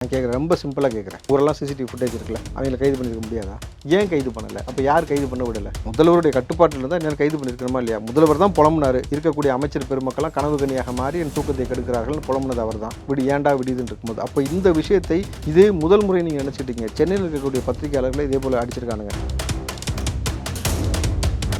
நான் கேட்குறேன், ரொம்ப சிம்பிளாக கேட்குறேன். ஊரெல்லாம் சிசிடிவி ஃபுட்டேஜ் இருக்குல்ல, அவங்கள கைது பண்ணியிருக்க முடியாதா? ஏன் கைது பண்ணலை? அப்போ யார் கைது பண்ண விடலை? முதல்வருடைய கட்டுப்பாட்டில் இருந்தால் என்ன கைது பண்ணியிருக்கணுமா இல்லையா? முதல்வர் தான் புலம்புனார், இருக்கக்கூடிய அமைச்சர் பெருமக்கெல்லாம் கனவு கனியாக மாறி என் தூக்கத்தை கெடுக்கிறார்கள் புலம்புனது அவர் தான். விடு ஏண்டா விடுதுன்னு இருக்கும்போது அப்போ இந்த விஷயத்தை இதே முதல் முறை நீங்கள் நினச்சிட்டீங்க. சென்னையில் இருக்கக்கூடிய பத்திரிகையாளர்களை இதே போல் அடிச்சிருக்கானுங்க.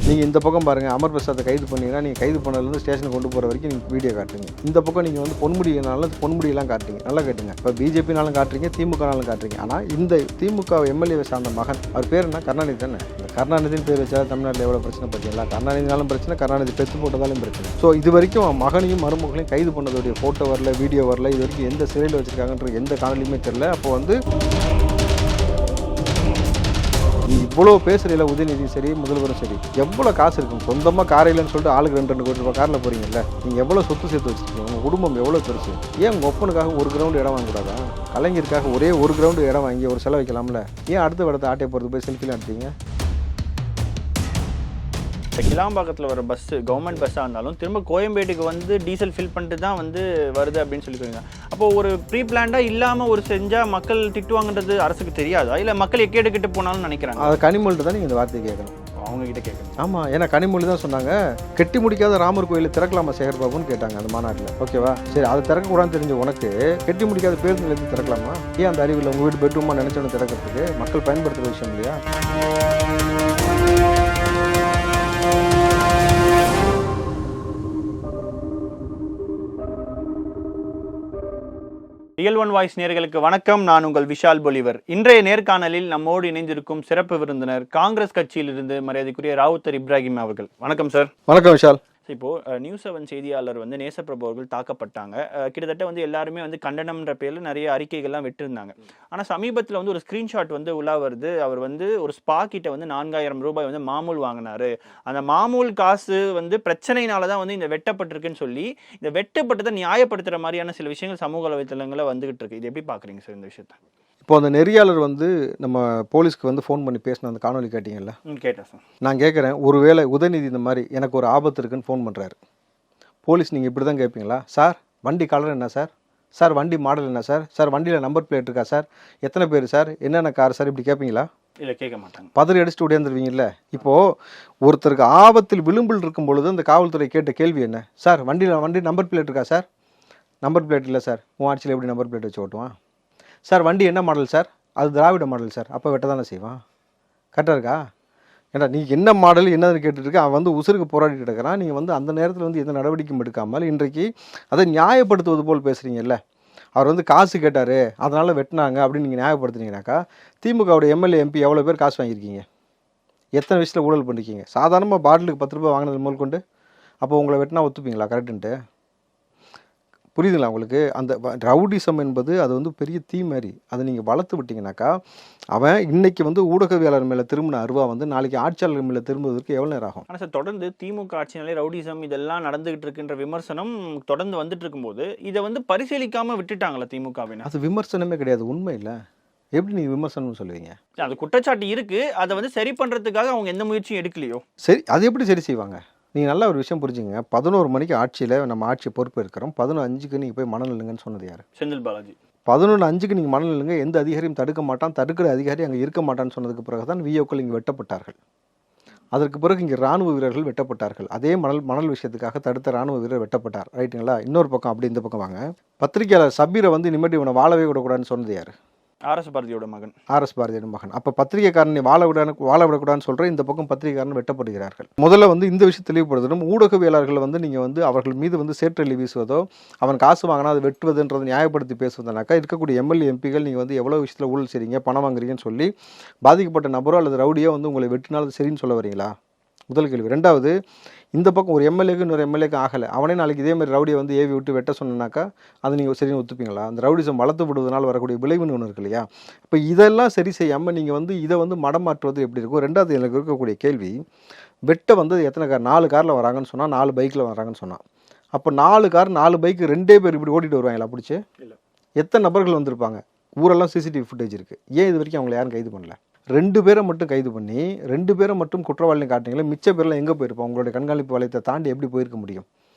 நீங்கள் இந்த பக்கம் பாருங்கள், அமர் பிரசாத்தை கைது பண்ணீங்கன்னா நீங்கள் கைது பண்ணதுலேருந்து ஸ்டேஷனுக்கு கொண்டு போகிற வரைக்கும் நீங்கள் வீடியோ காட்டுறீங்க. இந்த பக்கம் நீங்கள் வந்து பொன்முடியினாலும் பொன்முடியெல்லாம் காட்டுறீங்க. நல்லா கேட்டுங்க. இப்போ பிஜேபினாலும் காட்டுறீங்க, திமுகனாலும் காட்டுறீங்க. ஆனால் இந்த திமுக எம்எல்ஏவை சார்ந்த மகன், அவர் பேர் என்ன? கருணாநிதி தானே. இந்த கருணாநிதினு பேர் வச்சா தமிழ்நாட்டில் எவ்வளோ பிரச்சனை பார்த்தீங்களா? கருணாநிதினாலும் பிரச்சனை, கருணாநிதி பெற்று போட்டதாலும் பிரச்சனை. ஸோ இது வரைக்கும் மகனையும் மருமகளையும் கைது பண்ணதுடைய ஃபோட்டோ வரல, வீடியோ வரல. இது வரைக்கும் எந்த சிறையில் வச்சுருக்காங்கன்ற எந்த காணொலியுமே தெரில. அப்போ வந்து இவ்வளோ பேசுகிறீங்களா? உதயநிதி சரி, முதல்வரும் சரி, எவ்வளோ காசு இருக்கும்? சொந்தமாக கார் இல்லைன்னு சொல்லிட்டு ஆளுக்கு 2 கோடி ரூபாய் காரில் போகிறீங்கல்ல, நீங்கள் எவ்வளோ சொத்து சேர்த்து வச்சுருக்கீங்க? உங்கள் குடும்பம் எவ்வளோ பெருசு? ஏன் உங்கள் ஒப்பனுக்காக ஒரு கிரவுண்டு இடம் வாங்கக்கூடாதா? கலைஞருக்காக ஒரே ஒரு கிரவுண்டு இடம் வாங்கி ஒரு செலவு வைக்கலாம்ல? ஏன் அடுத்த இடத்த ஆட்டையை போகிறது போய் செல்ஃபிலாம் எடுத்தீங்க? கிளாம்பாக்கத்தில் வர பஸ்ஸு கவர்மெண்ட் பஸ்ஸாக இருந்தாலும் திரும்ப கோயம்பேட்டுக்கு வந்து டீசல் ஃபில் பண்ணிட்டு தான் வந்து வருது அப்படின்னு சொல்லிக்கிறீங்க. அப்போது ஒரு ப்ரீ பிளான்டாக இல்லாமல் ஒரு செஞ்சால் மக்கள் திட்டுவாங்கன்றது அரசுக்கு தெரியாதா? இல்லை மக்கள் எக்கேடுக்கிட்டு போனாலும் நினைக்கிறாங்க. அது கனிமொழிட்டு தான் நீங்கள் இந்த வார்த்தையை கேட்கணும். அவங்ககிட்ட கேட்கணும். ஆமாம், ஏன்னா கனிமொழி தான் சொன்னாங்க, கெட்டி முடிக்காத ராமர் கோயிலை திறக்கலாமா சேகர் பாபுன்னு கேட்டாங்க அந்த மாநாட்டில். ஓகேவா? சரி, அதை திறக்கக்கூடாதுன்னு தெரிஞ்ச உனக்கு கெட்டி முடிக்காத பேருந்துலேருந்து திறக்கலாமா? ஏன் அந்த அறிவில் உங்கள் வீட்டு பெட்ரூமாக நினச்சோன்னு திறக்கிறதுக்கு? மக்கள் பயன்படுத்துகிற விஷயம் இல்லையா? ரியல் ஒன் வாய்ஸ் நேயர்களுக்கு வணக்கம். நான் உங்கள் விஷால் பொலிவர். இன்றைய நேர்காணலில் நம்மோடு இணைந்திருக்கும் சிறப்பு விருந்தினர் காங்கிரஸ் கட்சியிலிருந்து மரியாதைக்குரிய ராவுத்தர் இப்ராஹிம் அவர்கள். வணக்கம் சார். வணக்கம் விஷால். இப்போ நியூஸ் 7 செய்தியாளர் வந்து நேசப்பிரபு அவர்கள் தாக்கப்பட்டாங்க. கிட்டத்தட்ட வந்து எல்லாருமே வந்து கண்டனம்ன்ற பேரில் நிறைய அறிக்கைகள்லாம் விட்டுருந்தாங்க. ஆனால் சமீபத்தில் வந்து ஒரு ஸ்க்ரீன்ஷாட் வந்து உலா வருது. அவர் வந்து ஒரு ஸ்பா கிட்ட வந்து 4000 ரூபாய் வந்து மாமூல் வாங்கினாரு. அந்த மாமூல் காசு வந்து பிரச்சனையினால தான் வந்து இந்த வெட்டப்பட்டிருக்குன்னு சொல்லி இந்த வெட்டப்பட்டதை நியாயப்படுத்துகிற மாதிரியான சில விஷயங்கள் சமூக வலைத்தளங்களில் வந்துகிட்டு இருக்கு. இது எப்படி பார்க்குறீங்க சார் இந்த விஷயத்தை? இப்போ அந்த நெறியாளர் வந்து நம்ம போலீஸ்க்கு வந்து ஃபோன் பண்ணி பேசின அந்த காணொலி கேட்டிங்கல்ல? கேட்டேன் சார். நான் கேட்குறேன், ஒருவேளை உதயநிதி இந்த மாதிரி எனக்கு ஒரு ஆபத்து இருக்குன்னு ஃபோன் பண்ணுறாரு, போலீஸ் நீங்கள் இப்படி தான் கேட்பீங்களா? சார் வண்டி கலர் என்ன சார்? சார் வண்டி மாடல் என்ன சார்? சார் வண்டியில் நம்பர் பிளேட் இருக்கா சார்? எத்தனை பேர் சார்? என்னென்ன கார் சார்? இப்படி கேட்பீங்களா? இல்லை, கேட்க மாட்டாங்க. பதறி அடிச்சுட்டு உடையாந்துருவீங்கல்ல. இப்போது ஒருத்தருக்கு ஆபத்தில் விளிம்பில் இருக்கும் பொழுது அந்த காவல்துறை கேட்ட கேள்வி என்ன? சார் வண்டி நம்பர் பிளேட் இருக்கா சார்? நம்பர் பிளேட் இல்லை சார். உன் ஆட்சியில் எப்படி நம்பர் பிளேட் வச்சு ஓட்டுவான்? சார் வண்டி என்ன மாடல் சார்? அது திராவிட மாடல் சார். அப்போ வெட்ட தானே செய்வான். கரெக்டாக இருக்கா? ஏன்னா நீ என்ன மாடல் என்னன்னு கேட்டுருக்கு. அவன் வந்து உசுருக்கு போராடிட்டு இருக்கிறான். நீங்கள் வந்து அந்த நேரத்தில் வந்து எந்த நடவடிக்கையும் எடுக்காமல் இன்றைக்கு அதை நியாயப்படுத்துவது போல் பேசுகிறீங்கல்ல. அவர் வந்து காசு கேட்டார் அதனால் வெட்டினாங்க அப்படின்னு நீங்கள் நியாயப்படுத்துனீங்கன்னாக்கா, திமுகவுடைய எம்எல்ஏ எம்பி எவ்வளோ பேர் காசு வாங்கியிருக்கீங்க? எத்தனை விஷயத்தில் ஊழல் பண்ணிருக்கீங்க? சாதாரணமாக பாட்டிலுக்கு 10 ரூபாய் வாங்கினது முதல் கொண்டு அப்போ உங்களை வெட்டினா ஒத்துப்பீங்களா? கரெக்டுன்ட்டு புரியுதுங்களா உங்களுக்கு? அந்த ரவுடிசம் என்பது அது வந்து பெரிய தீ மாதிரி. அதை நீங்கள் வளர்த்து விட்டீங்கன்னாக்கா, அவன் இன்னைக்கு வந்து ஊடகவியலாளர் மேலே திரும்பின அருவா வந்து நாளைக்கு ஆட்சியாளர் மேலே திரும்புவதற்கு எவ்வளோ நேரம் ஆகும்? ஆனால் சார், தொடர்ந்து திமுக ஆட்சினாலே ரவுடிசம் இதெல்லாம் நடந்துகிட்டு இருக்குன்ற விமர்சனம் தொடர்ந்து வந்துட்டு இருக்கும்போது இதை வந்து பரிசீலிக்காமல் விட்டுட்டாங்களா திமுகவினர்? அது விமர்சனமே கிடையாது, உண்மை இல்லை. எப்படி நீங்கள் விமர்சனம் சொல்லுவீங்க? அது குற்றச்சாட்டு இருக்கு. அதை வந்து சரி பண்ணுறதுக்காக அவங்க எந்த முயற்சியும் எடுக்கலையோ? சரி, அது எப்படி சரி செய்வாங்க? நீங்கள் நல்ல ஒரு விஷயம் புரிஞ்சுங்க. 11 மணிக்கு ஆட்சியில் நம்ம ஆட்சி பொறுப்பு இருக்கிறோம். 11:05 நீங்கள் போய் மணல் இல்லைங்கன்னு சொன்னது யார்? செந்தில் பாலாஜி. 11:05 நீங்கள் மணல் இல்லைங்க, எந்த அதிகாரியும் தடுக்க மாட்டான், தடுக்கிற அதிகாரி அங்கே இருக்க மாட்டான்னு சொன்னதுக்கு பிறகு தான் விஓக்கள் இங்கே வெட்டப்பட்டார்கள். அதற்கு பிறகு இங்கே ராணுவ வீரர்கள் வெட்டப்பட்டார்கள். அதே மணல் விஷயத்துக்காக தடுத்த ராணுவ வீரர் வெட்டப்பட்டார். ரைட்டுங்களா? இன்னொரு பக்கம் அப்படி இந்த பக்கம் வாங்க. பத்திரிகையாளர் சபீரை வந்து நிம்மதி இவனை வாழவே விடக்கூடாதுன்னு சொன்னது யார்? ஆர்எஸ் பாரதியோட மகன். ஆர்எஸ் பாரதியோட மகன். அப்போ பத்திரிகைக்காரனை வாழ விடக்கூடாதுன்னு சொல்கிற இந்த பக்கம் பத்திரிகைக்காரன் வெட்டப்படுகிறார்கள். முதல்ல வந்து இந்த விஷயம் தெளிவுபடுத்தணும். ஊடகவியலாளர்கள் வந்து நீங்கள் வந்து அவர்கள் மீது வந்து சேற்றெல்லி வீசுவதோ, அவன் காசு வாங்கினா அதை வெட்டுவதுன்றதை நியாயப்படுத்தி பேசுவதுனாக்கா, இருக்கக்கூடிய எம்எல்ஏ எம்பிகள் நீங்கள் வந்து எவ்வளோ விஷயத்தில் ஊழல் செய்றீங்க, பணம் வாங்குறீங்கன்னு சொல்லி பாதிக்கப்பட்ட நபரோ அல்லது ரவுடியோ வந்து உங்களை வெட்டினாலும் சரின்னு சொல்ல வரீங்களா? முதல் கேள்வி. ரெண்டாவது, இந்த பக்கம் ஒரு எம்எல்ஏக்கு இன்னொரு எம்எல்ஏக்கு ஆகலை, அவனே நாளைக்கு இதே மாதிரி ரவுடியை வந்து ஏவி விட்டு வெட்ட சொன்னாக்கா அது நீங்கள் சரின்னு ஒத்துப்பீங்களா? அந்த ரவுடிசம் வளர்த்து விடுவதனால் வரக்கூடிய விளைவுன்னு ஒன்று இருக்கு இல்லையா? இப்போ இதெல்லாம் சரி செய்யாமல் நீங்கள் வந்து இதை வந்து மடமாற்றுவது எப்படி இருக்கும்? ரெண்டாவது, எனக்கு இருக்கக்கூடிய கேள்வி, வெட்ட வந்து எத்தனை கார்? 4 காரில் வராங்கன்னு சொன்னால், 4 பைக்கில் வராங்கன்னு சொன்னால், அப்போ 4 கார் 4 பைக்கு 2 பேர் இப்படி ஓட்டிகிட்டு வருவாங்களா பிடிச்சி? இல்லை. எத்தனை நபர்கள் வந்திருப்பாங்க? ஊரெல்லாம் சிசிடிவி ஃபுட்டேஜ் இருக்குது. ஏன் இது வரைக்கும் அவங்களை யாரும் கைது பண்ணல? 2 பேரை மட்டும் கைது பண்ணி 2 பேரை மட்டும் குற்றவாளியை காட்டினீங்களே, மிச்ச பேரெல்லாம் எங்கே போயிருப்போம்? உங்களுடைய கண்காணிப்பு வளையத்தை தாண்டி எப்படி போயிருக்க முடியும்?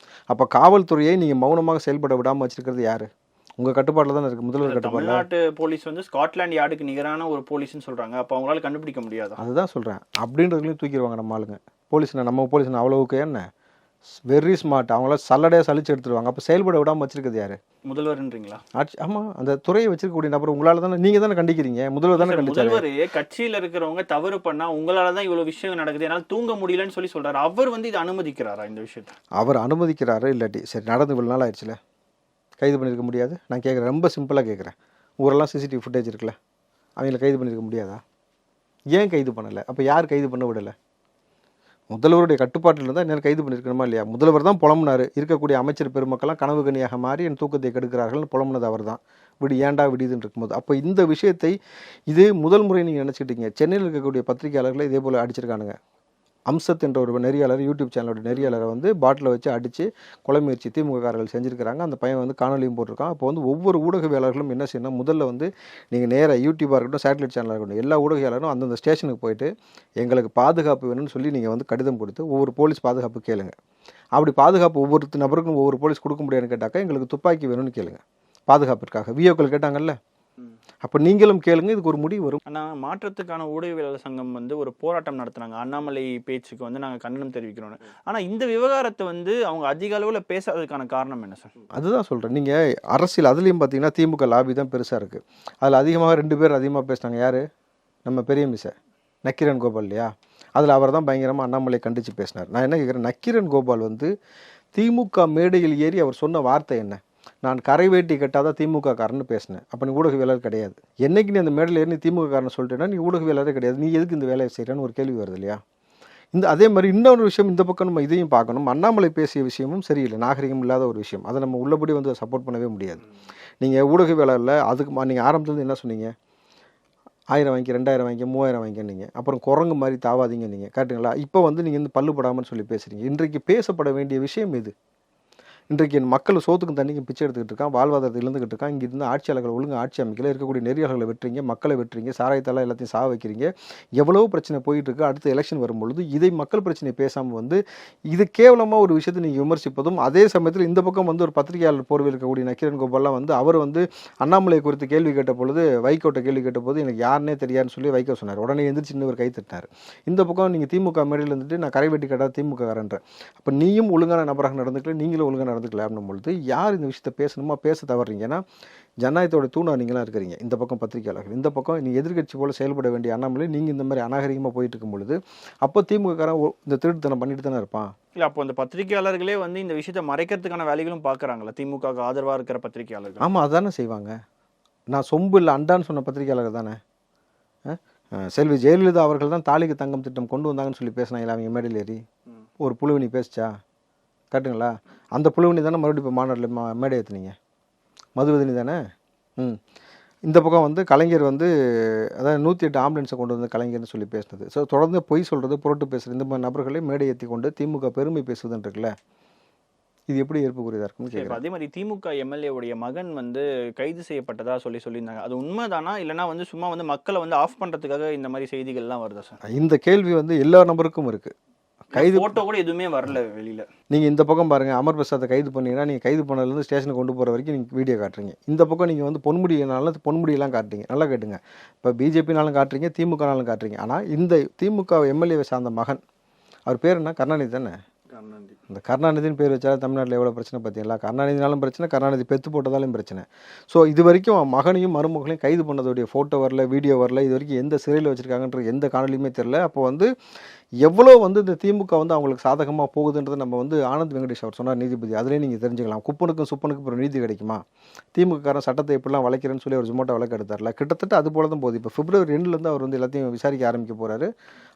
அப்போ காவல்துறையை நீங்கள் மௌனமாக செயல்பட விடாமல் வச்சுருக்கிறது யார்? உங்கள் கட்டுப்பாட்டில் தானே இருக்குது, முதல்வர் கட்டுப்பாட்டில். தமிழ்நாட்டு போலீஸ் வந்து ஸ்காட்லாந்து யார்டுக்கு நிகரான ஒரு போலீஸ்னு சொல்றாங்க. அப்போ அவங்களால கண்டுபிடிக்க முடியாது. அதுதான் சொல்கிறேன். அப்படின்றதுலையும் தூக்கிடுவாங்க நம்ம ஆளுங்க. போலீஸ்னா நம்ம போலீஸ்னா அவ்வளவுக்கு என்ன வெரி ஸ்மார்ட், அவங்கள சல்லடையாக சலிச்சு எடுத்துருவாங்க. அப்போ செயல்பட விடாமல் வச்சிருக்கிறது யார்? முதல்வர்ன்றீங்களா? ஆட்சி. ஆமாம், அந்த துறையை வச்சிருக்கக்கூடிய நபர் உங்களால் தானே, நீங்கள் தானே கண்டிக்கிறீங்க, முதல்வர் தானே கண்டிச்சாரு. முதல்வர் கட்சியில் இருக்கிறவங்க தவறு பண்ணா உங்களால தான் இவ்வளவு விஷயம் நடக்குது, என்னால் தூங்க முடியலன்னு சொல்லி சொல்றாரு. அவர் வந்து இதை அனுமதிக்கிறாரா இந்த விஷயத்தை? அவர் அனுமதிக்கிறாரு இல்லாட்டி சரி, நடந்து இவ்வளோ நாள் ஆயிடுச்சுல, கைது பண்ணியிருக்க முடியாது? நான் கேட்குறேன், ரொம்ப சிம்பிளாக கேட்குறேன். ஊரெல்லாம் சிசிடிவி ஃபுட்டேஜ் இருக்குல்ல, அவங்கள கைது பண்ணியிருக்க முடியாதா? ஏன் கைது பண்ணலை? அப்போ யார் கைது பண்ண விடலை? முதல்வருடைய கட்டுப்பாட்டில் இருந்தால் என்ன கைது பண்ணியிருக்கணுமா இல்லையா? முதல்வர் தான் புலம்புனார், இருக்கக்கூடிய அமைச்சர் பெருமக்கள்லாம் கனவு கனியாக மாறி என் தூக்கத்தை கெடுக்கிறார்கள்னு புலம்புனது அவர் தான். விடு ஏன்டா விடியுதுன்னு இருக்கும்போது, அப்போ இந்த விஷயத்தை இது முதல் முறை நீங்கள் நினச்சிக்கிட்டீங்க. சென்னையில் இருக்கக்கூடிய பத்திரிகையாளர்களை இதே போல் அடிச்சிருக்கானுங்க. அம்சத் என்ற ஒரு நெறியாளர், யூடியூப் சேனலோட நெறியாளரை வந்து பாட்டில் வச்சு அடித்து கொலை முயற்சி திமுககாரர்கள் செஞ்சுருக்கிறாங்க. அந்த பையன் வந்து காணொலியும் போட்டிருக்கான். அப்போ வந்து ஒவ்வொரு ஊடகவியலாளர்களும் என்ன செய்யணும், முதல்ல வந்து நீங்கள் நேராக யூடியூபாக இருக்கட்டும், சேட்டலைட் சேனலாக இருக்கட்டும், எல்லா ஊடகவியலாளரும் அந்தந்த ஸ்டேஷனுக்கு போயிட்டு எங்களுக்கு பாதுகாப்பு வேணும்னு சொல்லி நீங்கள் வந்து கடிதம் கொடுத்து ஒவ்வொரு போலீஸ் பாதுகாப்பு கேளுங்க. அப்படி பாதுகாப்பு ஒவ்வொரு நபருக்கும் ஒவ்வொரு போலீஸ் கொடுக்க முடியாதுன்னு கேட்டாக்கா எங்களுக்கு துப்பாக்கி வேணும்னு கேளுங்க பாதுகாப்பிற்காக. விஓக்கள் கேட்டாங்கல்ல, அப்போ நீங்களும் கேளுங்க, இதுக்கு ஒரு முடிவு வரும். ஆனால் மாற்றத்துக்கான ஊடகவியலாளர் சங்கம் வந்து ஒரு போராட்டம் நடத்துனாங்க, அண்ணாமலை பேச்சுக்கு வந்து நாங்கள் கண்டனம் தெரிவிக்கிறோம். ஆனால் இந்த விவகாரத்தை வந்து அவங்க அதிக அளவில் பேசாததுக்கான காரணம் என்ன சார்? அதுதான் சொல்கிறேன். நீங்கள் அரசியல் அதுலேயும் பார்த்தீங்கன்னா திமுக லாபி தான் பெருசாக இருக்குது. அதில் அதிகமாக 2 பேர் அதிகமாக பேசினாங்க. யார்? நம்ம பெரிய மிஸ்ஸை நக்கீரன் கோபால் இல்லையா? அதில் அவர் தான் பயங்கரமாக அண்ணாமலை கண்டித்து பேசினார். நான் என்ன கேட்குறேன், நக்கீரன் கோபால் வந்து திமுக மேடையில் ஏறி அவர் சொன்ன வார்த்தை என்ன? நான் கரை வேட்டி கட்டாதான் திமுக காரன்னு பேசினேன். அப்போ நீ ஊடகவியலாளர் கிடையாது. என்னைக்கு நீ அந்த மேடையில் ஏறி நீ திமுக காரன்னு சொல்லிட்டேன்னா நீ ஊடகவியலாளரே கிடையாது. நீ எதுக்கு இந்த வேலையை செய்கிறேன்னு ஒரு கேள்வி வருது இல்லையா? அதே மாதிரி இன்னொரு விஷயம், இந்த பக்கம் நம்ம இதையும் பார்க்கணும். அண்ணாமலை பேசிய விஷயமும் சரியில்லை, நாகரிகம் இல்லாத ஒரு விஷயம். அதை நம்ம உள்ளபடி வந்து சப்போர்ட் பண்ணவே முடியாது. நீங்கள் ஊடகவியலாளரில் அதுக்கு நீங்கள் ஆரம்பத்துலேருந்து என்ன சொன்னீங்க? 1000 வாங்கி 2000 வாங்கி 3000 வாங்கினீங்க. அப்புறம் குரங்கு மாதிரி தாவாதீங்க நீங்கள், கேட்டுங்களா? இப்போ வந்து நீங்கள் வந்து பல்லுப்படாமல் சொல்லி பேசுகிறீங்க. இன்றைக்கு பேசப்பட வேண்டிய விஷயம் இது. இன்றைக்கு என் மக்கள் சோத்துக்கும் தண்ணிக்கும் பிச்சை எடுத்துக்கிட்டு இருக்கான், வாழ்வாதாரத்தை இழந்துக்கிட்டு இருக்கான். இங்கே இருந்து ஆட்சியாளர்கள் ஒழுங்கு ஆட்சி அமைக்கல, இருக்கக்கூடிய நெறியாளர்களை வெட்டுறீங்க, மக்களை வெட்டுறீங்க, சாராயத்தால் எல்லாத்தையும் சாக வைக்கிறீங்க. எவ்வளோ பிரச்சனை போயிட்டு இருக்கு. அடுத்த எலெக்ஷன் வரும்பொழுது இதை மக்கள் பிரச்சனையை பேசாமல் வந்து இது கேவலமாக ஒரு விஷயத்தை நீங்கள் விமர்சிப்பதும், அதே சமயத்தில் இந்த பக்கம் வந்து ஒரு பத்திரிகையாளர் போர்வில் இருக்கக்கூடிய நக்கீரன் கோபால்லாம் வந்து அவர் வந்து அண்ணாமலை குறித்து கேள்வி கேட்ட பொழுது, வைகோட்ட கேள்வி கேட்ட போது எனக்கு யாருன்னே தெரியாதுன்னு சொல்லி வைகோ சொன்னார். உடனே எந்திரிச்சு இன்னொரு கை தட்டினார். இந்த பக்கம் நீங்கள் திமுக மேடையில் இருந்துட்டு நான் கரை வெட்டி கேட்டால் திமுக காரன்ற, அப்போ நீயும் ஒழுங்கான நபராக நடந்துக்கல, நீங்களும் ஒழுங்காக நடந்துக்கல அப்படின்னும் பொழுது யார் இந்த விஷயத்தை பேசணுமா பேச தவறீங்கன்னா ஜனநாயகத்தோட தூணா நீங்களாம் இருக்கிறீங்க. இந்த பக்கம் பத்திரிகையாளர்கள், இந்த பக்கம் நீ எதிர்கட்சி போல செயல்பட வேண்டிய அண்ணாமலை நீங்கள் இந்த மாதிரி அநாகரிகமாக போயிட்டு இருக்கும் பொழுது அப்போ திமுககாரன் இந்த திருட்டுத்தனம் பண்ணிட்டு தானே இருப்பான். இல்லை, அப்போ அந்த பத்திரிகையாளர்களே வந்து இந்த விஷயத்தை மறைக்கிறதுக்கான வேலைகளும் பார்க்குறாங்களா திமுக ஆதரவாக இருக்கிற பத்திரிகையாளர்கள்? ஆமாம், அதானே செய்வாங்க. நான் சொம்பு இல்லை அண்டான்னு சொன்ன பத்திரிகையாளர்கள் தானே. செல்வி ஜெயலலிதா அவர்கள் தான் தாலிக்கு தங்கம் திட்டம் கொண்டு வந்தாங்கன்னு சொல்லி பேசினாங்களா அவங்க மேடையில் ஏறி? ஒரு புழுவினி பேசிச்சா? காட்டுங்களா? அந்த புழுவினி தானே மறுபடியும் இப்போ மாநாட்டில் மேடை ஏற்றுனீங்க, மதுவதினி தானே. இந்த பக்கம் வந்து கலைஞர் வந்து அதாவது 108 ஆம்புலன்ஸை கொண்டு வந்து கலைஞர்னு சொல்லி பேசினது. ஸோ தொடர்ந்து பொய் சொல்கிறது, புரட்டு பேசுகிறது, இந்த மாதிரி நபர்களை மேடை ஏற்றி கொண்டு திமுக பெருமை பேசுவதுன்னு இருக்குல்ல, இது எப்படி ஏற்புக்குரியதாக இருக்குன்னு கேட்குறேன். அதே மாதிரி திமுக எம்எல்ஏ உடைய மகன் வந்து கைது செய்யப்பட்டதா சொல்லியிருந்தாங்க. அது உண்மைதானா, இல்லைனா வந்து சும்மா வந்து மக்களை வந்து ஆஃப் பண்ணுறதுக்காக இந்த மாதிரி செய்திகள்லாம் வருதா சார்? இந்த கேள்வி வந்து எல்லா நபருக்கும் இருக்குது. கைது போட்டோ கூட எதுவுமே வரல வெளியில். நீங்கள் இந்த பக்கம் பாருங்கள், அமர் பிரசாத்தை கைது பண்ணீங்கன்னா நீங்கள் கைது பண்ணதுலேருந்து ஸ்டேஷனுக்கு கொண்டு போகிற வரைக்கும் நீங்கள் வீடியோ காட்டுறீங்க. இந்த பக்கம் நீங்கள் வந்து பொன்முடியினாலும் பொன்முடியெல்லாம் காட்டுறீங்க. நல்லா கேட்டுங்க, இப்போ பிஜேபினாலும் காட்டுறீங்க, திமுகனாலும் காட்டுறீங்க. ஆனால் இந்த திமுக எம்எல்ஏவை சார்ந்த மகன், அவர் பேர் என்ன? கருணாநிதி தானே. இந்த கருணாநிதினு பேர் வச்சாலும் தமிழ்நாட்டில் எவ்வளோ பிரச்சனை பார்த்தீங்களா? கருணாநிதினாலும் பிரச்சனை, கருணாநிதி பெற்று போட்டதாலும் பிரச்சனை. ஸோ இது வரைக்கும் மகனையும் மருமகளையும் கைது பண்ணதோடைய ஃபோட்டோ வரல, வீடியோ வரல, இது வரைக்கும் எந்த சிறையில் வச்சுருக்காங்கன்ற எந்த காணொலியுமே தெரில. அப்போ வந்து எவ்வளோ வந்து இந்த திமுக வந்து அவங்களுக்கு சாதகமாக போகுதுன்றது நம்ம வந்து ஆனந்த் வெங்கடேஷ் அவர் சொன்னார், நீதிபதி, அதிலே நீங்கள் தெரிஞ்சுக்கலாம். குப்பனுக்கும் சுப்பனுக்கும் ஒரு நீதி கிடைக்குமா? திமுககாரன் சட்டத்தை எப்படிலாம் வளைக்கிறேன்னு சொல்லி ஒரு ஜொமேட்டோ வழக்கு எடுத்தார்ல, கிட்டத்தட்ட அது போல தான் போகுது. இப்போ பிப்ரவரி 2லேருந்து அவர் வந்து எல்லாத்தையும் விசாரிக்க ஆரம்பிக்க போகிறாரு.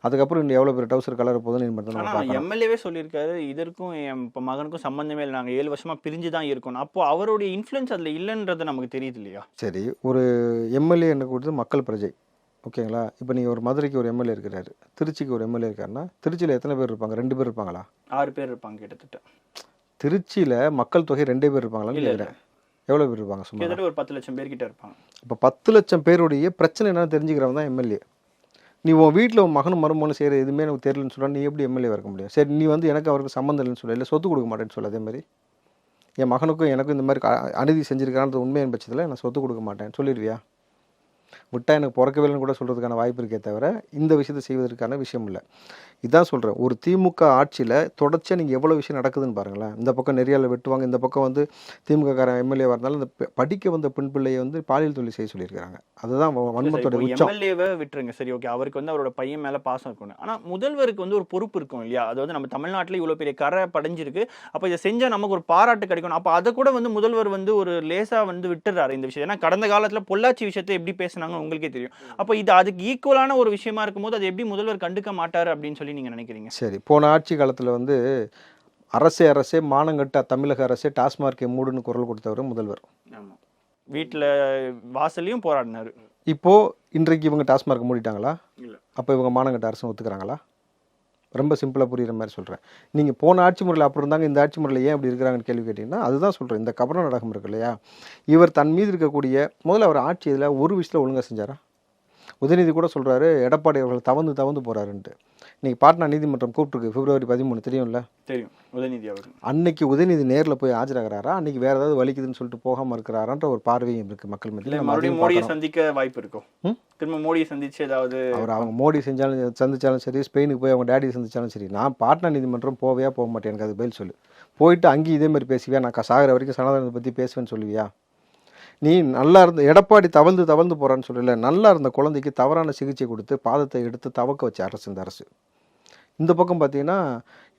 அதுக்கப்புறம் இன்னும் எவ்வளோ பேர் டவுசர் கலர போகுதுன்னு எம்எல்ஏவே சொல்லியிருக்காரு, இதற்கும் என் இப்போ மகனுக்கும் சம்பந்தமே இல்லை, நாங்கள் 7 வருஷமாக பிரிஞ்சு தான் இருக்கணும். அப்போ அவருடைய இன்ஃப்ளூயன்ஸ் அதில் இல்லைன்றது நமக்கு தெரியுது இல்லையா? சரி, ஒரு எம்எல்ஏ என்ன கொடுத்து மக்கள் பிரஜை, ஓகேங்களா? இப்போ நீங்கள் ஒரு மதுரைக்கு ஒரு எம்எல்ஏ இருக்கிறாரு, திருச்சிக்கு ஒரு எம்எல்ஏ இருக்காருன்னா திருச்சியில் எத்தனை பேர் இருப்பாங்க? 2 பேர் இருப்பாங்களா? 6 பேர் இருப்பாங்க கிட்டத்தட்ட. திருச்சியில் மக்கள் தொகை 2 பேர் இருப்பாங்களான்னு கேட்குறேன். எவ்வளோ பேர் இருப்பாங்க? சும்மா ஒரு 10 லட்சம் பேர் கிட்ட இருப்பாங்க. இப்போ 10 லட்சம் பேருடைய பிரச்சனை என்னன்னு தெரிஞ்சுக்கிறவங்க தான் எம்எல்ஏ. நீ உன் வீட்டில் உன் மகனும் மருமகனும் செய்கிற எதுவுமே எனக்கு தெரியலன்னு சொன்னால் நீ எப்படி எம்எல்ஏ இருக்க முடியும்? சரி, நீ வந்து எனக்கு அவருக்கு சம்மந்தம் இல்லைன்னு சொல்ல, இல்லை சொத்து கொடுக்க மாட்டேன்னு சொல்ல, அதே மாதிரி என் மகனுக்கும் எனக்கும் இந்த மாதிரி அநீதி செஞ்சுருக்கான்றது உண்மையின் பட்சத்தில் நான் சொத்து கொடுக்க மாட்டேன் சொல்லிடுவியா? விட்டா எனக்கு பிறக்கவில்லைன்னு கூட சொல்கிறதுக்கான வாய்ப்பு இருக்கே தவிர இந்த விஷயத்தை செய்வதற்கான விஷயம் இல்லை. இதான் சொல்கிறேன், ஒரு திமுக ஆட்சியில் தொடர்ச்சியாக நீங்கள் எவ்வளோ விஷயம் நடக்குதுன்னு பாருங்களேன். இந்த பக்கம் நெறியால் வெட்டுவாங்க, இந்த பக்கம் வந்து திமுககாரன் எம்எல்ஏவாக இருந்தாலும் இந்த படிக்க வந்த பெண் பிள்ளையை வந்து பாலியல் தொழில் செய்ய சொல்லியிருக்காங்க. அதுதான் வன்மத்தோட உச்சம். எம்எல்ஏவை விட்டுருங்க, சரி ஓகே, அவருக்கு வந்து அவரோட பையன் மேலே பாசம் இருக்கணும். ஆனால் முதல்வருக்கு வந்து ஒரு பொறுப்பு இருக்கும் இல்லையா? அதாவது நம்ம தமிழ்நாட்டில் இவ்வளோ பெரிய கரை படைஞ்சிருக்கு, அப்போ இதை செஞ்சால் நமக்கு ஒரு பாராட்டு கிடைக்கணும். அப்போ அதை கூட வந்து முதல்வர் வந்து ஒரு லேசாக வந்து விட்டுறாரு இந்த விஷயம். ஏன்னா கடந்த காலத்தில் பொள்ளாச்சி விஷயத்தை எப்படி பேசுனாங்க உங்களுக்கே தெரியும். அப்போ இது அதுக்கு ஈக்குவலான ஒரு விஷயமா இருக்கும்போது அது எப்படி முதல்வர் கண்டுக்க மாட்டாரு அப்படின்னு சொல்லி நீங்கள் நினைக்கிறீங்க? சரி, போன ஆட்சி காலத்தில் வந்து அரசே மானங்கட்ட தமிழக அரசே டாஸ்மார்க்கை மூடுன்னு குரல் கொடுத்தவர் முதல்வர். ஆமாம், வீட்டில் வாசல்லையும் போராடினாரு. இப்போது இன்றைக்கு இவங்க டாஸ்மார்க் மூடிட்டாங்களா? இல்லை. அப்போ இவங்க மானங்கட்ட அரசு ஒத்துக்கிறாங்களா? ரொம்ப சிம்பிளாக புரிகிற மாதிரி சொல்கிறேன். நீங்கள் போன ஆட்சி முறையில் அப்படி இருந்தாங்க, இந்த ஆட்சி முறையில் ஏன் அப்படி இருக்கிறாங்கன்னு கேள்வி கேட்டிங்கன்னா அதுதான் சொல்கிறேன். இந்த கபட நாடகம் இருக்கு இல்லையா, இவர் தன் மீது இருக்கக்கூடிய முதல்ல அவர் ஆட்சி இதில் ஒரு விஷயத்தில் ஒழுங்காக செஞ்சாரா? உதயநிதி கூட சொல்கிறாரு எடப்பாடி அவர்கள் தவந்து போகிறாருன்ட்டு. இன்றைக்கி பாட்னா நீதிமன்றம் கூப்பிட்டுருக்கு February 13 தெரியும்ல? தெரியும். உதயநிதி அவர் அன்னைக்கு உதயநிதி நேரில் போய் ஆஜராகிறாரா, அன்றைக்கி வேறு ஏதாவது வலிக்குதுன்னு சொல்லிட்டு போகாமல் இருக்கிறாரான்ற ஒரு பார்வையும் இருக்குது மக்கள் மத்தியில். மறுபடியும் மோடியை சந்திக்க வாய்ப்பு இருக்கும். திரும்ப மோடியை சந்திச்சு ஏதாவது அவங்க மோடி சந்திச்சாலும் சரி, ஸ்பெயினுக்கு போய் அவங்க டேடியை சந்திச்சாலும் சரி, நான் பாட்னா நீதிமன்றம் போவையா போக மாட்டேன், எனக்கு அது பதில் சொல்லு. போயிட்டு அங்கேயும் இதே மாதிரி பேசுவியா, நான் சாகிற வரைக்கும் சனாதனத்தை பற்றி பேசுவேன்னு சொல்லுவியா? நீ நல்லா இருந்த எடப்பாடி தவழ்ந்து போகிறான்னு சொல்லல, நல்லா இருந்த குழந்தைக்கு தவறான சிகிச்சை கொடுத்து பாதத்தை எடுத்து தவக்க வச்ச அரசு இந்த அரசு. இந்த பக்கம் பார்த்தீங்கன்னா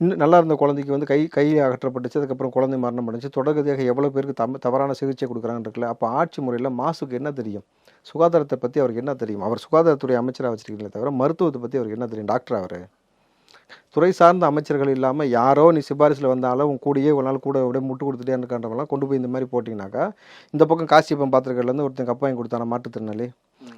இன்னும் நல்லா இருந்த குழந்தைக்கு வந்து கை அகற்றப்பட்டுச்சு, அதுக்கப்புறம் குழந்தை மரணம் அடைஞ்சு, தொடர்கதியாக எவ்வளோ பேருக்கு தவறான சிகிச்சை கொடுக்குறாங்கன்னு இருக்குல்ல. அப்போ ஆட்சி முறையில் மாசுக்கு என்ன தெரியும்? சுகாதாரத்தை பற்றி அவருக்கு என்ன தெரியும்? அவர் சுகாதாரத்துறை அமைச்சராக வச்சிருக்கீங்களே தவிர மருத்துவத்தை பற்றி அவருக்கு என்ன தெரியும்? டாக்டர் அவர் துறை சார்ந்த அமைச்சர்கள் இல்லாமல் யாரோ நீ சிபாரிசில் வந்தாலும் உன் கூடயே ஒரு நாள் கூட அப்படியே முட்டு கொடுத்துட்டே இருக்கான்றவங்களாம் கொண்டு போய் இந்த மாதிரி போட்டிங்கனாக்கா, இந்த பக்கம் காசியப்பன் பாத்திரக்கள்லேருந்து ஒருத்தன் கப்பாயம் கொடுத்தான மாற்றுத்திறனாளி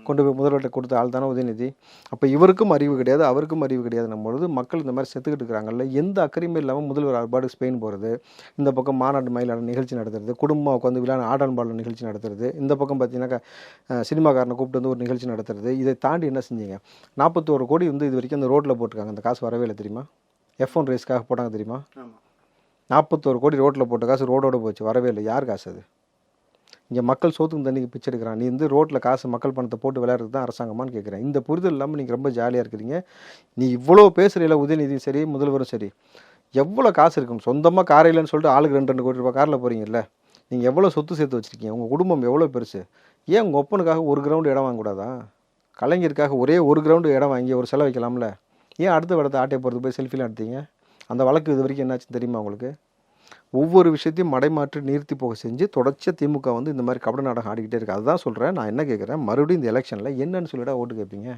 கொண்டு போய் முதல்வர்கிட்ட கொடுத்த ஆள் தானே உதயநிதி. அப்போ இவருக்கும் அறிவு கிடையாது, அவருக்கும் அறிவு கிடையாதுன்னும் பொழுது மக்கள் இந்த மாதிரி செத்துக்கிட்டு இருக்கிறாங்கல்ல. எந்த அக்கறையுமே இல்லாமல் முதல்வர் அறுபாடு ஸ்பெயின் போகிறது, இந்த பக்கம் மாநாடு மயிலாட நிகழ்ச்சி நடத்துறது, குடும்பம் உட்காந்து விழா ஆடான் பாடல் நிகழ்ச்சி நடத்துறது, இந்த பக்கம் பார்த்தீங்கன்னாக்கா சினிமாக்காரனை கூப்பிட்டு வந்து ஒரு நிகழ்ச்சி நடத்துறது. இதை தாண்டி என்ன செஞ்சீங்க? 41 கோடி வந்து இது வரைக்கும் அந்த ரோட்டில் போட்டிருக்காங்க, அந்த காசு வரவே இல்லை தெரியுமா? F1 ரேஸ்க்காக போட்டாங்க தெரியுமா? 41 கோடி ரோட்டில் போட்ட காசு ரோடோடு போச்சு, வரவே இல்லை. யார் காசு அது? இங்கே மக்கள் சோத்துக்கு தண்ணிக்கு பிச்சை எடுக்கிறான், நீ வந்து ரோட்டில் காசு மக்கள் பணத்தை போட்டு விளையாடுறது தான் அரசாங்கமானு கேட்குறேன். இந்த புரிதல் இல்லாமல் நீங்கள் ரொம்ப ஜாலியாக இருக்கிறீங்க. நீ இவ்வளோ பேசுகிறீங்களா, உதயநிதியும் சரி முதல்வரும் சரி, எவ்வளோ காசு இருக்கும்? சொந்தமாக கார் இல்லைன்னு சொல்லிட்டு ஆளுக்கு 2 கோடி ரூபாய் காரில் போகிறீங்கல்ல, நீங்கள் எவ்வளோ சொத்து சேர்த்து வச்சுருக்கீங்க? உங்கள் குடும்பம் எவ்வளோ பெருசு? ஏன் உங்கள் ஒப்பனுக்காக ஒரு கிரவுண்டு இடம் வாங்கக்கூடாதா? கலைஞருக்காக ஒரே ஒரு கிரவுண்டு இடம் வாங்கி ஒரு செலவு வைக்கலாம்ல? ஏன் அடுத்த இடத்த ஆட்டை போகிறது போய் செல்ஃபிலாம் எடுத்தீங்க? அந்த வழக்கு இது வரைக்கும் என்னாச்சுன்னு தெரியுமா உங்களுக்கு? ஒவ்வொரு விஷயத்தையும் மடைமாற்றி நீர்த்தி போக செஞ்சு தொடர்ச்சியாக திமுக வந்து இந்த மாதிரி கபட நாடகம் ஆடிக்கிட்டே இருக்குது. அதுதான் சொல்கிறேன். நான் என்ன கேட்குறேன், மறுபடியும் இந்த எலெக்ஷனில் என்னன்னு சொல்லிவிட ஓட்டு கேட்பீங்க?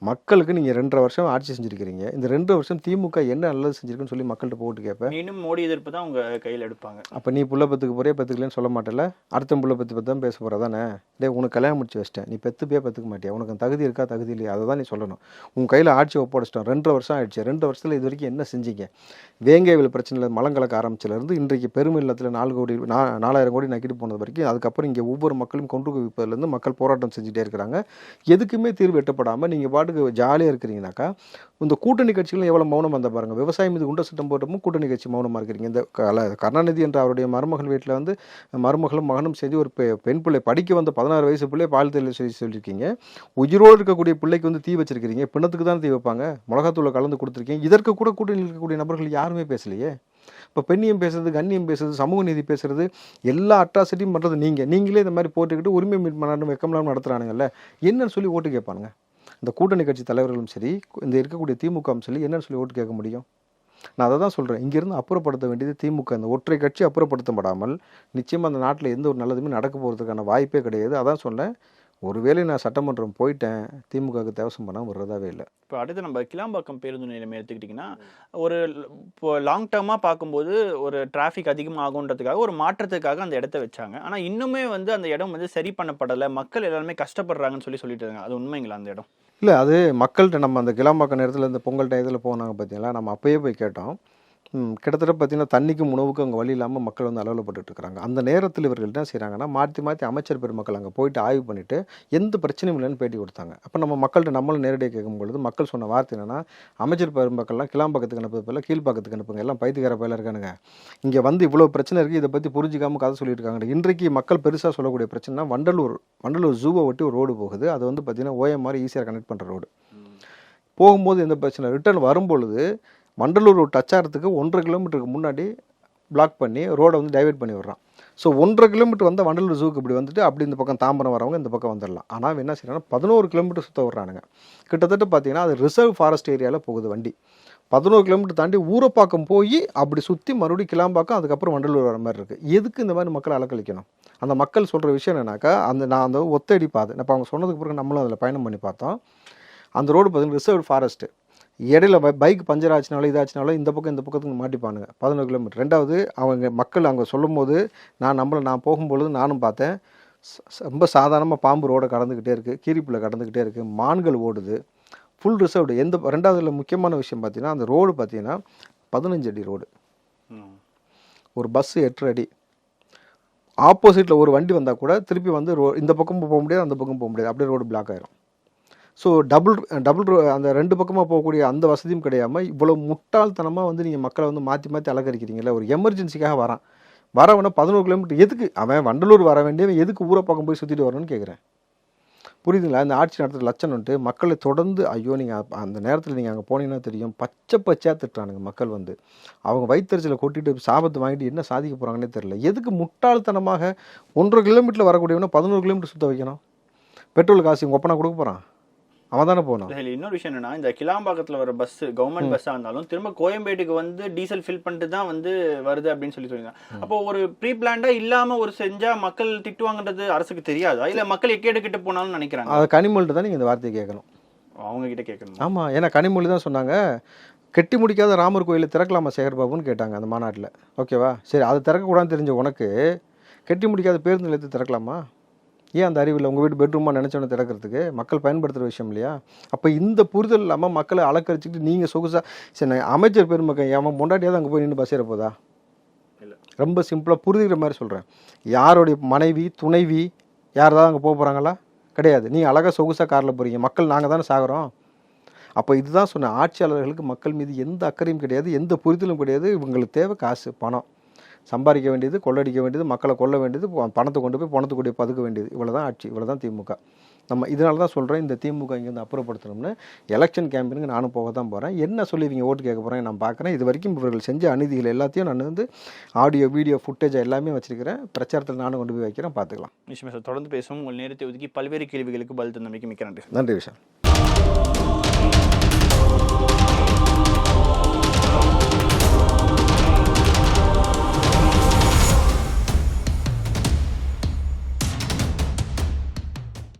மக்களுக்கு நீங்கள் 2.5 வருஷம் ஆட்சி செஞ்சுருக்கிறீங்க. இந்த 2 வருஷம் திமுக என்ன நல்லது செஞ்சுருக்குன்னு சொல்லி மக்கள்கிட்ட போட்டு கேட்பேன். இன்னும் மோடி எதிர்ப்பு தான் உங்கள் கையில் எடுப்பாங்க. அப்போ நீ புள்ள பத்துக்கு போறியா பெற்றுக்கலன்னு சொல்ல மாட்டேல, அடுத்த புள்ள பத்து தான் பேச போகிற தானே? டே, உனக்கு கல்யாணம் முடிச்சு வச்சிட்டேன், நீ பெற்றுக்க மாட்டியா? உனக்கு தகுதி இருக்கா தகுதி இல்லையா? அதை தான் நீ சொல்லணும். உன் கையில் ஆட்சி ஒப்படைச்சிட்டோம், 2.5 வருஷம் ஆயிடுச்சு. 2 வருஷத்தில் இது வரைக்கும் என்ன செஞ்சீங்க? வேங்கைவில் பிரச்சனையில் மலங்கலக்க ஆரம்பிச்சிலேருந்து இன்றைக்கு பெரும் இல்லத்தில் 4,000 கோடி நக்கிட்டு போனது வரைக்கும், அதுக்கப்புறம் இங்கே ஒவ்வொரு மக்களும் கொண்டு குவிப்பதுலேருந்து மக்கள் போராட்டம் செஞ்சுட்டே இருக்கிறாங்க. எதுக்குமே தீர்வு எட்டப்படாமல் நீங்கள் பாட்டுக்கு ஜாலியாக இருக்கிறீங்கனாக்கா, இந்த கூட்டணி கட்சிகளும் எவ்வளோ மௌனம் வந்த பாருங்கள். விவசாயம் மீது குண்ட சட்டம் போட்டமும் கூட்டணி கட்சி மௌனமாக இருக்கிறீங்க. இந்த கருணாநிதி என்ற அவருடைய மருமகள் வீட்டில் வந்து மருமகளும் மகனும் செய்து ஒரு பெண் பிள்ளை படிக்க வந்த 16 வயசு பிள்ளை பால் தெளிவு சொல்லியிருக்கீங்க. உயிரோடு இருக்கக்கூடிய பிள்ளைக்கு வந்து தீ வச்சிருக்கிறீங்க. பிணத்துக்கு தான் தீ வைப்பாங்க, மிளகாத்தூளை கலந்து கொடுத்துருக்கீங்க. இதற்கு கூட கூட்டணியில் இருக்கக்கூடிய நபர்கள் யாருமே பேசலையே. இப்போ பெண்ணியம் பேசுறது, கண்ணியம் பேசுறது, சமூக நீதி பேசுறது, எல்லா அட்ராசிட்டியும் பண்ணுறது நீங்களே இந்த மாதிரி போட்டுக்கிட்டு உரிமை மீட்பு வெக்கம்லாம் நடத்துகிறானுங்கல்ல, என்னன்னு சொல்லி ஓட்டு கேட்பானுங்க? இந்த கூட்டணி கட்சி தலைவர்களும் சரி, இந்த இருக்கக்கூடிய திமுகவும் சரி, என்னன்னு சொல்லி ஓட்டு கேட்க முடியும்? நான் அதை தான் சொல்கிறேன். இங்கேருந்து அப்புறப்படுத்த வேண்டியது திமுக. இந்த ஒற்றை கட்சி அப்புறப்படுத்தப்படாமல் நிச்சயமாக அந்த நாட்டில் எந்த ஒரு நல்லதுமே நடக்க போகிறதுக்கான வாய்ப்பே கிடையாது. அதான் சொன்னேன், ஒருவேளை நான் சட்டமன்றம் போயிட்டேன், திமுகவுக்கு தேவசம் பண்ணாமல் வர்றதாவே இல்லை. இப்போ அடுத்து நம்ம கிளாம்பாக்கம் பேருந்து நிலையம் எடுத்துக்கிட்டிங்கன்னா, ஒரு இப்போ லாங் டேர்மாக பார்க்கும்போது ஒரு டிராஃபிக் அதிகமாகுன்றதுக்காக ஒரு மாற்றத்துக்காக அந்த இடத்த வச்சாங்க. ஆனால் இன்னுமே வந்து அந்த இடம் வந்து சரி பண்ணப்படலை, மக்கள் எல்லாருமே கஷ்டப்படுறாங்கன்னு சொல்லிட்டு இருக்காங்க. அது உண்மைங்களா அந்த இடம்? இல்லை, அது மக்கள்கிட்ட நம்ம அந்த கிளாம்பாக்கம் நேரத்தில் இந்த பொங்கல் டயத்தில் போனாங்க பார்த்தீங்களா, நம்ம அப்போயே போய் கேட்டோம். கிட்டத்தட்ட பார்த்தீங்கன்னா தண்ணிக்கும் உணவுக்கும் அங்கே வழி இல்லாமல் மக்கள் வந்து அலுவலப்பட்டு இருக்காங்க. அந்த நேரத்தில் இவர்கள் என்ன செய்கிறாங்கன்னா மாற்றி மாற்றி அமைச்சர் பெருமக்கள் அங்கே போயிட்டு ஆய்வு பண்ணிவிட்டு எந்த பிரச்சனையும் இல்லைன்னு பேட்டி கொடுத்தாங்க. அப்போ நம்ம மக்கள்கிட்ட நம்மளும் நேரடியாக கேட்கும்பொழுது மக்கள் சொன்ன வார்த்தை என்னன்னா, அமைச்சர் பெருமக்கள்லாம் கிளாம்பாக்கத்துக்கு அனுப்புறது போல கீழ்ப்பாக்கத்துக்கு அனுப்புங்க, எல்லாம் பைத்தியக்கார பயில இருக்கானுங்க, இங்கே வந்து இவ்வளோ பிரச்சனை இருக்குது, இதை பற்றி புரிஞ்சிக்காமல் கதை சொல்லிட்டு இருக்காங்க. இன்றைக்கு மக்கள் பெருசாக சொல்லக்கூடிய பிரச்சனைனா வண்டலூர் ஜூவை ஒட்டி ஒரு ரோடு போகுது. அது வந்து பார்த்தீங்கன்னா ஓஎம்ஆர் ஈஸியாக கனெக்ட் பண்ணுற ரோடு. போகும்போது எந்த பிரச்சனை, ரிட்டர்ன் வரும்பொழுது வண்டலூர் ரோடு டச் ஆகிறதுக்கு 1.5 கிலோமீட்டருக்கு முன்னாடி பிளாக் பண்ணி ரோடை வந்து டைவெர்ட் பண்ணி விடுறான். ஸோ 1.5 கிலோமீட்டர் வந்தால் வண்டலூர் ஜூக்கு இப்படி வந்துட்டு அப்படி இந்த பக்கம் தாம்பரம் வரவங்க இந்த பக்கம் வந்துடலாம். ஆனால் என்ன செய்யறாங்கன்னா 11 கிலோமீட்டர் சுற்ற விட்றானுங்க. கிட்டத்தட்ட பார்த்தீங்கன்னா அது ரிசர்வ் ஃபாரஸ்ட் ஏரியாவில் போகுது வண்டி. 11 கிலோமீட்டர் தாண்டி ஊரப்பாக்கம் போய் அப்படி சுற்றி மறுபடியும் கிளாம்பாக்கம், அதுக்கப்புறம் வண்டலூர் வர மாதிரி இருக்குது. எதுக்கு இந்த மாதிரி மக்களை அலக்கழிக்கணும்? அந்த மக்கள் சொல்கிற விஷயம் என்னன்னாக்கா, நான் அந்த ஒத்தடி பாதை இப்போ அவங்க சொன்னதுக்கு பிறகு நம்மளும் அதில் பயணம் பண்ணி பார்த்தோம். அந்த ரோடு பார்த்தீங்கன்னா ரிசர்வ் ஃபாரஸ்ட்டு. இடையில பைக் பஞ்சர் ஆச்சுனாலும் இதாச்சுனாலும் இந்த பக்கத்துக்கு மாட்டிப்பானுங்க. 11 கிலோமீட்டர். ரெண்டாவது அவங்க மக்கள் அங்கே சொல்லும் போது நான் போகும்பொழுது நானும் பார்த்தேன். ரொம்ப சாதாரணமாக பாம்பு ரோடை கடந்துக்கிட்டே இருக்குது, கீரிப்புள்ள கடந்துக்கிட்டே இருக்குது, மான்கள் ஓடுது, ஃபுல் ரிசர்வ்டு. ரெண்டாவதுல முக்கியமான விஷயம் பார்த்தீங்கன்னா அந்த ரோடு பார்த்தீங்கன்னா 15 அடி ரோடு, ஒரு பஸ்ஸு 8 அடி. ஆப்போசிட்டில் ஒரு வண்டி வந்தால் கூட திருப்பி வந்து இந்த பக்கமும் போக முடியாது, அந்த பக்கம் போக முடியாது, அப்படியே ரோடு பிளாக் ஆயிரும். ஸோ டபுள் அந்த 2 பக்கமாக போகக்கூடிய அந்த வசதியும் கிடையாமல் இவ்வளோ முட்டாள்தனமாக வந்து நீங்கள் மக்களை வந்து மாற்றி அலங்கரிக்கிறீங்களா? ஒரு எமர்ஜென்சிக்காக வரவன 11 கிலோமீட்டர் எதுக்கு? அவன் வண்டலூர் வர வேண்டியவன் எதுக்கு ஊரை பக்கம் போய் சுற்றிட்டு வரணும்னு கேட்குறேன். புரியுதுங்களா? இந்த ஆட்சி நடத்துகிற லட்சம் வந்துட்டு மக்களை தொடர்ந்து ஐயோ நீங்கள் அந்த நேரத்தில் நீங்கள் அங்கே போனீங்கன்னா தெரியும், பச்சையாக திட்டுறானுங்க மக்கள் வந்து. அவங்க வயிற்றுச்சலை கொட்டிட்டு சாபத்தை வாங்கிட்டு என்ன சாதிக்க போகிறாங்கன்னே தெரியல. எதுக்கு முட்டாள்தனமாக 1.5 கிலோமீட்டரில் வரக்கூடியவன 11 கிலோமீட்டர் சுற்ற வைக்கணும்? பெட்ரோல் காசு உங்கள் ஒப்பனா கொடுக்க போகிறான், அவன் தானே போகணும். இதில் இன்னொரு விஷயம் என்னன்னா, இந்த கிளாம்பாக்கத்தில் வர பஸ் கவர்மெண்ட் பஸ்ஸாக இருந்தாலும் திரும்ப கோயம்பேட்டுக்கு வந்து டீசல் ஃபில் பண்ணிட்டு தான் வந்து வருது அப்படின்னு சொல்லியிருக்காங்க. அப்போ ஒரு ப்ரீ பிளான்டா இல்லாமல் ஒரு செஞ்சா மக்கள் திட்டுவாங்கன்றது அரசுக்கு தெரியாதா? இல்லை மக்கள் எக்கேடுக்கிட்ட போனாலும் நினைக்கிறாங்க? அது கனிமொழிட்டு தான் நீங்கள் இந்த வார்த்தையை கேட்கணும். அவங்க கிட்ட கேட்கணும். ஆமாம், ஏன்னா கனிமொழி தான் சொன்னாங்க, கெட்டி முடிக்காத ராமர் கோயிலை திறக்கலாமா சேகர் பாபுன்னு கேட்டாங்க அந்த மாநாட்டில். ஓகேவா, சரி அதை திறக்கக்கூடாதுன்னு தெரிஞ்ச உனக்கு கெட்டி முடிக்காத பேருந்து நிலையத்தை திறக்கலாமா? ஏன் அந்த அறிவில் உங்கள் வீட்டு பெட்ரூமாக நினச்சோன்னு திறக்கிறதுக்கு? மக்கள் பயன்படுத்துகிற விஷயம் இல்லையா? அப்போ இந்த புரிதல் இல்லாமல் மக்களை அலக்கரிச்சுக்கிட்டு நீங்கள் சொகுசாக சரி அமைச்சர் பெருமக்கள் ஏன் முண்டாட்டியாவது அங்கே போய் நின்று பஸ் ஏற போதா? இல்லை, ரொம்ப சிம்பிளாக புரிஞ்சுக்கிற மாதிரி சொல்கிறேன். யாருடைய மனைவி துணைவி யார் தான் அங்கே போக போகிறாங்களா? கிடையாது. நீங்கள் அழகாக சொகுசாக காரில் போகிறீங்க, மக்கள் நாங்கள் தானே சாகிறோம். அப்போ இதுதான் சொன்னேன், ஆட்சியாளர்களுக்கு மக்கள் மீது எந்த அக்கறையும் கிடையாது, எந்த புரிதலும் கிடையாது. இவங்களுக்கு தேவை காசு, பணம் சம்பாதிக்க வேண்டியது, கொள்ளடிக்க வேண்டியது, மக்களை கொல்ல வேண்டியது, பணத்தை கொண்டு போய் பணத்துக்குடைய பதுக்க வேண்டியது. இவ்வளோ தான் ஆட்சி, இவ்வளோ தான் திமுக. நம்ம இதனால தான் சொல்கிறேன், இந்த திமுக இங்கேருந்து அப்புறப்படுத்தணும்னு. எலெக்ஷன் கேம்பெயினுக்கு நானும் போக தான் போகிறேன். என்ன சொல்லி இவங்க ஓட்டு கேட்க போகிறேன் நான் பார்க்குறேன். இது வரைக்கும் இவர்கள் செஞ்ச அநீதிகள் எல்லாத்தையும் நான் வந்து ஆடியோ வீடியோ ஃபுட்டேஜ் எல்லாமே வச்சிருக்கிறேன். பிரச்சாரத்தில் நானும் கொண்டு போய் வைக்கிறேன், பார்த்துக்கலாம். நிச்சயமாக சார், தொடர்ந்து பேசுவோம். உங்கள் நேரத்தை ஒதுக்கி பல்வேறு கேள்விகளுக்கு பதில் தந்தமைக்கு மிக்க நன்றி. நன்றி விஷால்.